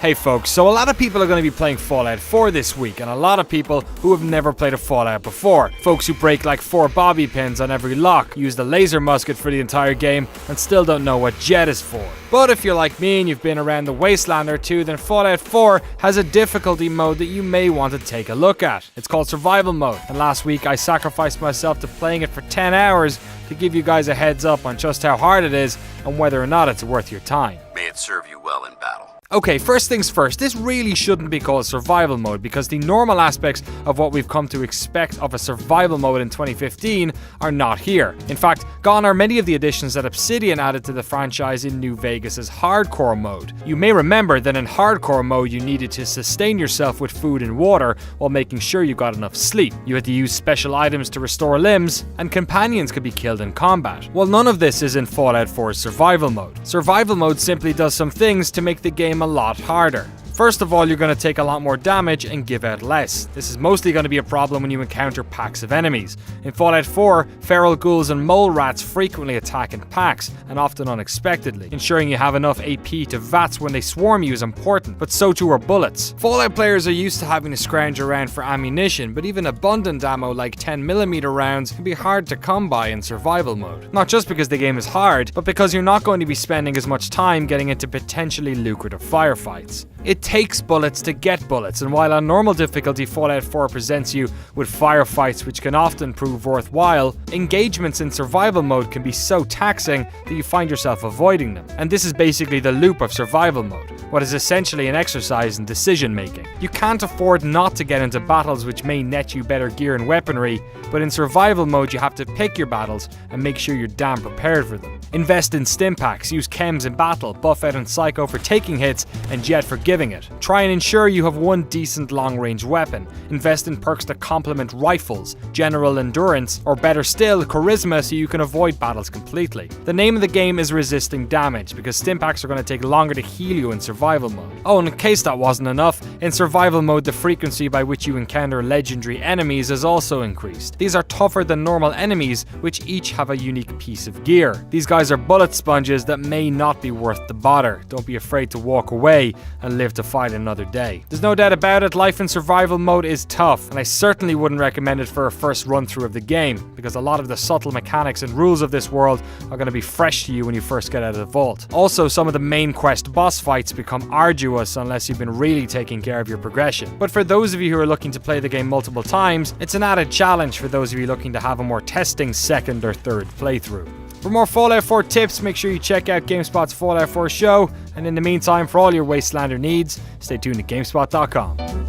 Hey folks, so a lot of people are going to be playing Fallout 4 this week, and a lot of people who have never played a Fallout before. Folks who break like 4 bobby pins on every lock, use the laser musket for the entire game, and still don't know what jet is for. But if you're like me and you've been around the wasteland or two, then Fallout 4 has a difficulty mode that you may want to take a look at. It's called Survival Mode, and last week I sacrificed myself to playing it for 10 hours to give you guys a heads up on just how hard it is and whether or not it's worth your time. May it serve you well in battle. Okay, first things first, this really shouldn't be called survival mode because the normal aspects of what we've come to expect of a survival mode in 2015 are not here. In fact, gone are many of the additions that Obsidian added to the franchise in New Vegas' hardcore mode. You may remember that in hardcore mode you needed to sustain yourself with food and water while making sure you got enough sleep. You had to use special items to restore limbs, and companions could be killed in combat. Well, none of this is in Fallout 4's survival mode. Survival mode simply does some things to make the game a lot harder. First of all, you're going to take a lot more damage and give out less. This is mostly going to be a problem when you encounter packs of enemies. In Fallout 4, feral ghouls and mole rats frequently attack in packs, and often unexpectedly. Ensuring you have enough AP to VATS when they swarm you is important, but so too are bullets. Fallout players are used to having to scrounge around for ammunition, but even abundant ammo like 10mm rounds can be hard to come by in survival mode. Not just because the game is hard, but because you're not going to be spending as much time getting into potentially lucrative firefights. It takes bullets to get bullets, and while on normal difficulty Fallout 4 presents you with firefights which can often prove worthwhile, engagements in survival mode can be so taxing that you find yourself avoiding them. And this is basically the loop of survival mode, what is essentially an exercise in decision making. You can't afford not to get into battles which may net you better gear and weaponry, but in survival mode you have to pick your battles and make sure you're damn prepared for them. Invest in stim packs, use chems in battle, buff out and psycho for taking hits, and jet for giving it. Try and ensure you have one decent long-range weapon. Invest in perks that complement rifles, general endurance, or better still, charisma so you can avoid battles completely. The name of the game is resisting damage, because stim packs are going to take longer to heal you in survival mode. Oh, and in case that wasn't enough, in survival mode the frequency by which you encounter legendary enemies is also increased. These are tougher than normal enemies, which each have a unique piece of gear. These guys are bullet sponges that may not be worth the bother. Don't be afraid to walk away and live to fight another day. There's no doubt about it, life in survival mode is tough, and I certainly wouldn't recommend it for a first run through of the game, because a lot of the subtle mechanics and rules of this world are going to be fresh to you when you first get out of the vault. Also, some of the main quest boss fights become arduous unless you've been really taking care of your progression. But for those of you who are looking to play the game multiple times, it's an added challenge for those of you looking to have a more testing second or third playthrough. For more Fallout 4 tips, make sure you check out GameSpot's Fallout 4 show, and in the meantime, for all your Wastelander needs, stay tuned to GameSpot.com.